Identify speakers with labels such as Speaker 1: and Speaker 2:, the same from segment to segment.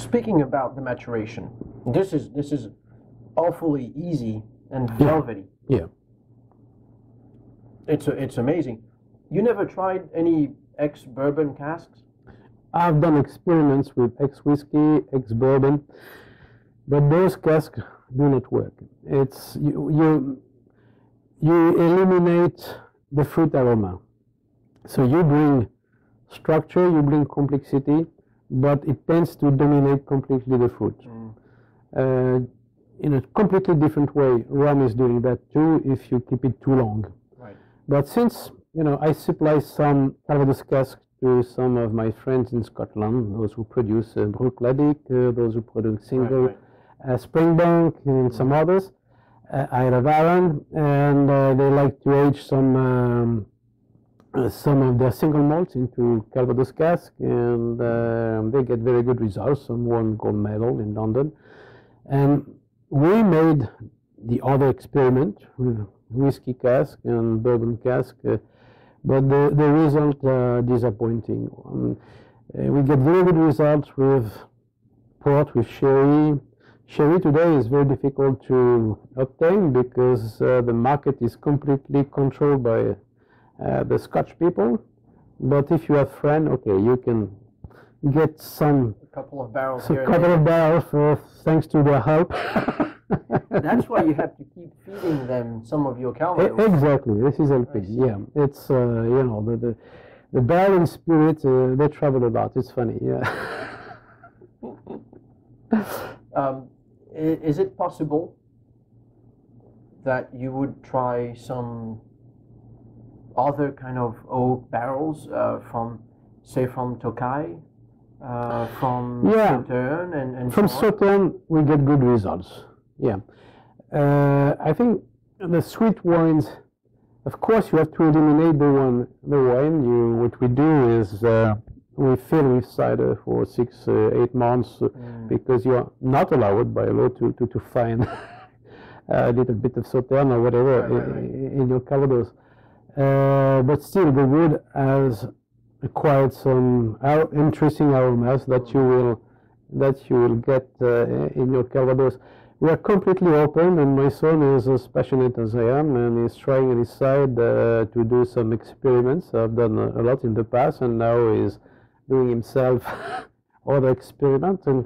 Speaker 1: Speaking about the maturation, this is awfully easy and velvety.
Speaker 2: Yeah.
Speaker 1: It's amazing. You never tried any ex-bourbon casks?
Speaker 2: I've done experiments with ex-whiskey, ex-bourbon, but those casks do not work. It's you eliminate the fruit aroma. So you bring structure, you bring complexity, but it tends to dominate completely the fruit. In a completely different way, rum is doing that too if you keep it too long.
Speaker 1: Right.
Speaker 2: But since I supply some Calvados casks to some of my friends in Scotland, those who produce Brookladdick, those who produce single Springbank, and some others, Isle of Arran, and they like to age some of their single malts into Calvados cask, and they get very good results. Some won gold medal in London. And we made the other experiment with whiskey cask and bourbon cask, but the results are disappointing. We get very good results with port, with sherry. Sherry today is very difficult to obtain because the market is completely controlled by the Scotch people. But if you have friends, okay, you can get a
Speaker 1: couple of barrels here.
Speaker 2: A couple of barrels thanks to their help.
Speaker 1: That's why you have to keep feeding them some of your Calvados.
Speaker 2: Exactly, this is helping. Yeah, it's the barrel and spirit. They travel a lot. It's funny. Yeah.
Speaker 1: Is it possible that you would try some other kind of oak barrels from Tokaj, from Sauternes, and
Speaker 2: from
Speaker 1: so on?
Speaker 2: Sauternes we get good results. Yeah, I think the sweet wines. Of course, you have to eliminate the wine. What we do is we fill with cider for 6-8 months because you are not allowed by law to find a little bit of Sauternes or whatever in your Calvados. But still, the wood has acquired some interesting aromas that you will get in your Calvados. We are completely open, and my son is as passionate as I am, and he's trying on his side to do some experiments. I've done a lot in the past, and now he's doing himself other experiments. And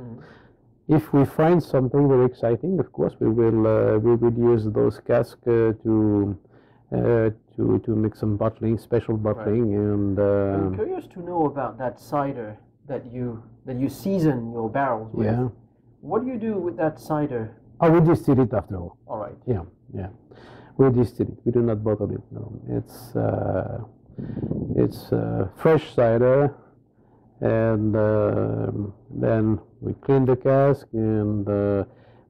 Speaker 2: if we find something very exciting, of course, we would use those casks to make some bottling, special bottling. And
Speaker 1: I'm curious to know about that cider that you season your barrels with.
Speaker 2: Yeah.
Speaker 1: What do you do with that cider?
Speaker 2: Oh, we distill it after all.
Speaker 1: All right.
Speaker 2: Yeah. We distill it. We do not bottle it. No, it's fresh cider, and then we clean the cask, and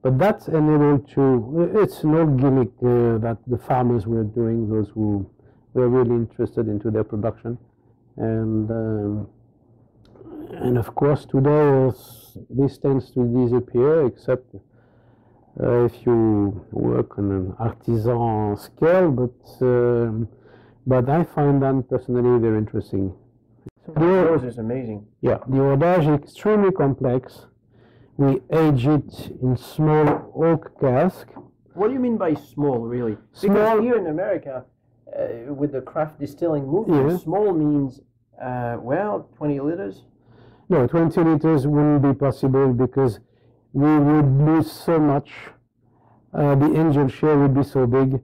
Speaker 2: but that's enabled to. It's no gimmick that the farmers were doing. Those who were really interested into their production, and of course today this tends to disappear, except if you work on an artisan scale. But I find them personally very interesting.
Speaker 1: Yours is amazing.
Speaker 2: Yeah, the Hordage is extremely complex. We age it in small oak cask.
Speaker 1: What do you mean by small, really?
Speaker 2: Small.
Speaker 1: Because here in America, with the craft distilling movement, small means 20 liters.
Speaker 2: No, 20 liters wouldn't be possible because we would lose so much. The angel share would be so big.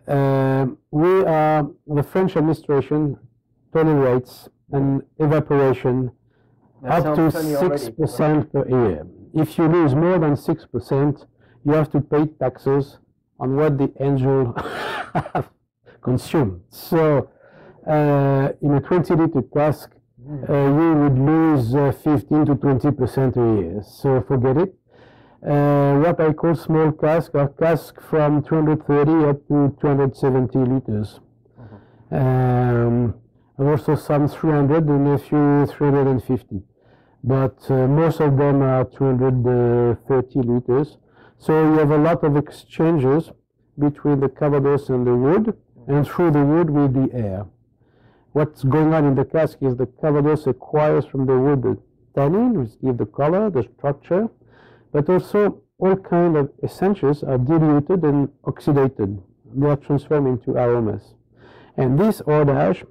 Speaker 2: The French administration tolerates an evaporation up to 6% per year. If you lose more than 6%, you have to pay taxes on what the angel have consumed. So in a 20-liter cask, you would lose 15 to 20% a year. So forget it. What I call small casks are casks from 230 up to 270 liters. And also some 300 and a few 350. But most of them are 230 liters. So you have a lot of exchanges between the Calvados and the wood, and through the wood with the air. What's going on in the cask is the Calvados acquires from the wood tannin, which give the color, the structure, but also all kinds of essentials are diluted and oxidated. They are transformed into aromas. And this ordage,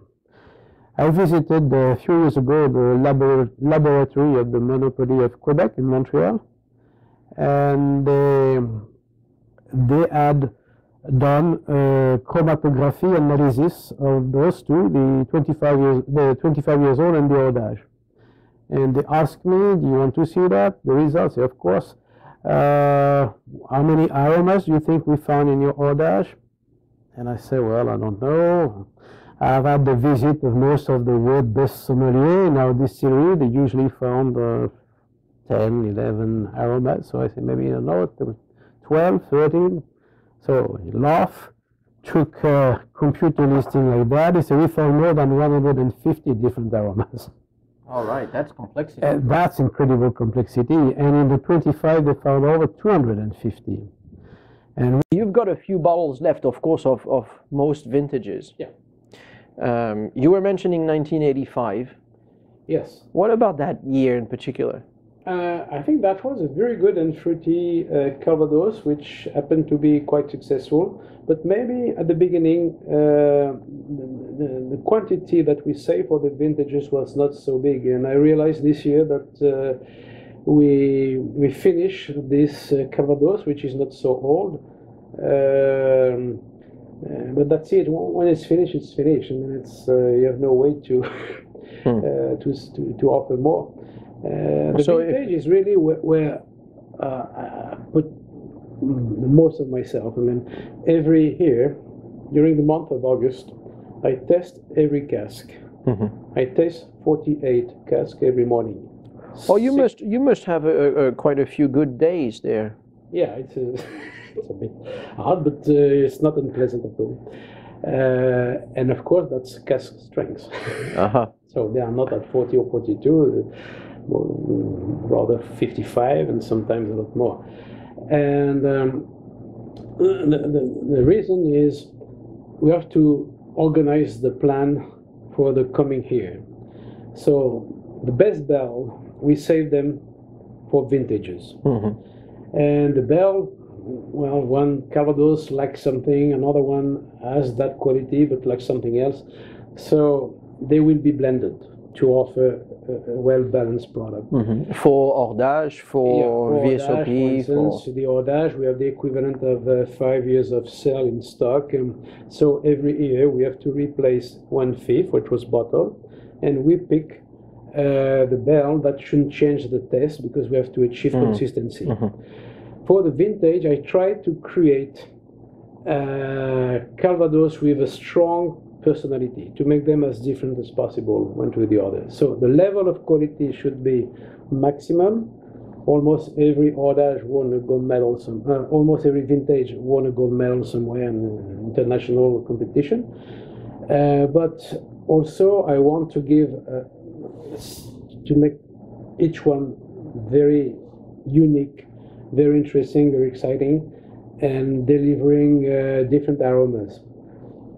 Speaker 2: I visited a few years ago the laboratory of the Monopoly of Quebec in Montreal, and they had done chromatography analysis of those two, the 25 years old and the ordage. And they asked me, do you want to see that? The results, of course. How many aromas do you think we found in your ordage? And I say, well, I don't know. I've had the visit of most of the world's best sommeliers in our distillery. They usually found 10, 11 aromas. So I say, maybe, you know, 12, 13. So he laughed, took a computer listing like that. He said, we found more than 150 different aromas.
Speaker 1: All right, that's complexity.
Speaker 2: That's incredible complexity. And in the 25, they found over 250. And
Speaker 1: you've got a few bottles left, of course, of most vintages.
Speaker 2: Yeah.
Speaker 1: You were mentioning 1985.
Speaker 2: Yes.
Speaker 1: What about that year in particular?
Speaker 2: I think that was a very good and fruity Calvados, which happened to be quite successful. But maybe at the beginning, the quantity that we saved for the vintages was not so big. And I realized this year that we finished this Calvados, which is not so old. But that's it. When it's finished, it's finished. I mean, it's you have no way to to offer more. The vintage is really where I put most of myself. I mean, every year during the month of August, I test every cask. I taste 48 casks every morning.
Speaker 1: Oh, you must have quite a few good days there.
Speaker 2: Yeah, it's a bit hard, but it's not unpleasant at all. And of course, that's cask strength. So they are not at 40 or 42, rather 55, and sometimes a lot more. And the reason is we have to organize the plan for the coming year. So the best barrel, we save them for vintages. And the barrel, well, one Calvados lacks something, another one has that quality but lacks something else. So they will be blended to offer a well-balanced product.
Speaker 1: For ordage, for VSOP?
Speaker 2: For instance, the ordage, we have the equivalent of 5 years of sale in stock. So every year we have to replace 1/5, which was bottled, and we pick the barrel that shouldn't change the taste because we have to achieve consistency. For the vintage, I try to create Calvados with a strong personality to make them as different as possible one to the other. So the level of quality should be maximum. Almost every ordage won a gold medal. Almost every vintage won a gold medal somewhere in international competition. But also, I want to give to make each one very unique, very interesting, very exciting, and delivering different aromas.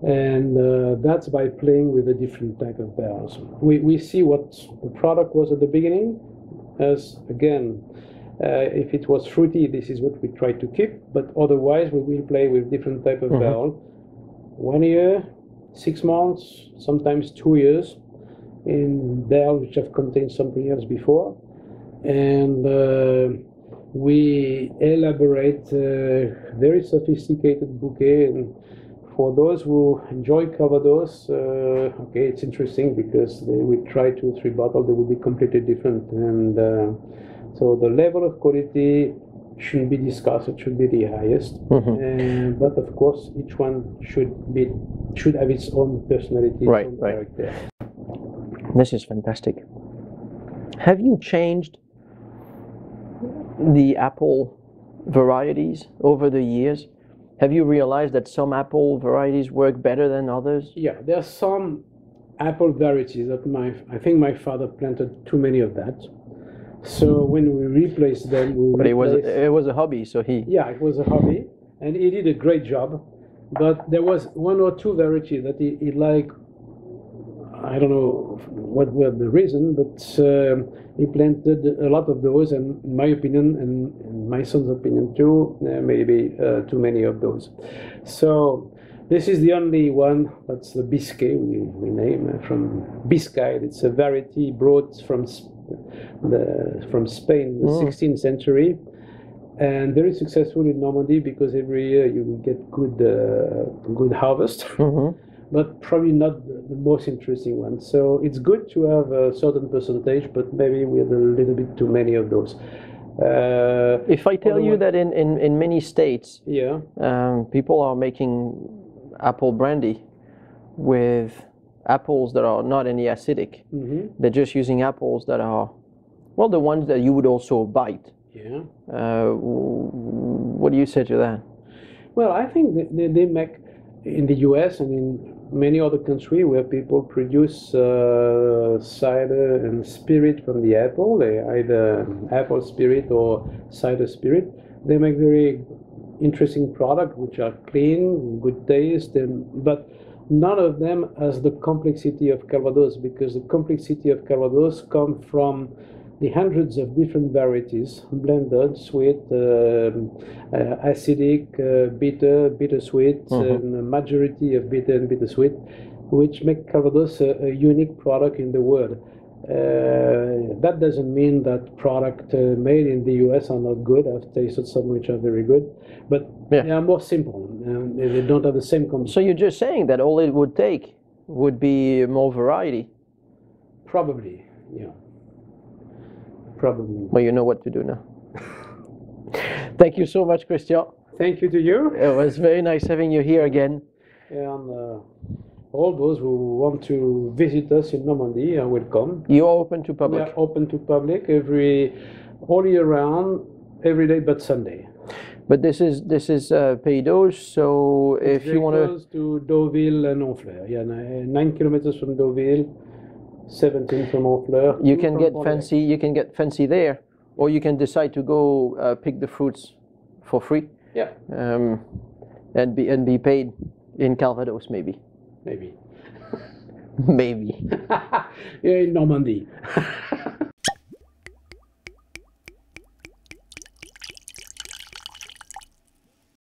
Speaker 2: And that's by playing with a different type of barrels. We see what the product was at the beginning, as again, if it was fruity, this is what we try to keep, but otherwise we will play with different type of barrel. 1 year, 6 months, sometimes 2 years, in barrels which have contained something else before. And we elaborate a very sophisticated bouquet. And for those who enjoy Calvados, okay, it's interesting because we try 2 or 3 bottles, they will be completely different. And so the level of quality shouldn't be discussed, it should be the highest. But of course, each one should have its own personality, its own character.
Speaker 1: This is fantastic. Have you changed the apple varieties over the years? Have you realized that some apple varieties work better than others?
Speaker 2: Yeah, there are some apple varieties that I think my father planted too many of that. So when we replaced them,
Speaker 1: it was a hobby, so he...
Speaker 2: Yeah, it was a hobby, and he did a great job. But there was 1 or 2 varieties that he liked I don't know what were the reason, but he planted a lot of those, and in my opinion, and in my son's opinion too, maybe too many of those. So this is the only one. That's the Biscay we name from Biscay. It's a variety brought from Spain in the 16th century, and very successful in Normandy because every year you will get good harvest. But probably not the most interesting one. So it's good to have a certain percentage, but maybe we have a little bit too many of those.
Speaker 1: If I tell you that in many states,
Speaker 2: yeah,
Speaker 1: people are making apple brandy with apples that are not any acidic. They're just using apples that are, well, the ones that you would also bite.
Speaker 2: Yeah.
Speaker 1: What do you say to that?
Speaker 2: Well, I think they make, in the US and in many other countries where people produce cider and spirit from the apple, they either apple spirit or cider spirit, they make very interesting products which are clean, good taste, but none of them has the complexity of Calvados, because the complexity of Calvados comes from the hundreds of different varieties, blended, sweet, acidic, bitter, bittersweet, and a majority of bitter and bittersweet, which make Calvados a unique product in the world. That doesn't mean that product made in the US are not good. I've tasted some which are very good, but they are more simple. They don't have the same complexity.
Speaker 1: So you're just saying that all it would take would be more variety?
Speaker 2: Probably, yeah. Probably.
Speaker 1: Well, you know what to do now. Thank you so much, Christian.
Speaker 2: Thank you to you.
Speaker 1: It was very nice having you here again.
Speaker 2: And all those who want to visit us in Normandy are welcome.
Speaker 1: You are open to public?
Speaker 2: We are open to public all year round, every day but Sunday. But this is
Speaker 1: Pays d'Auge, so if you want
Speaker 2: close to Deauville and Honfleur. Yeah, 9 kilometers from Deauville, 17 from Honfleur.
Speaker 1: You can get fancy. You can get fancy there, or you can decide to go pick the fruits for free.
Speaker 2: Yeah.
Speaker 1: And be paid in Calvados, maybe.
Speaker 2: Maybe.
Speaker 1: Maybe.
Speaker 2: Yeah, in Normandy.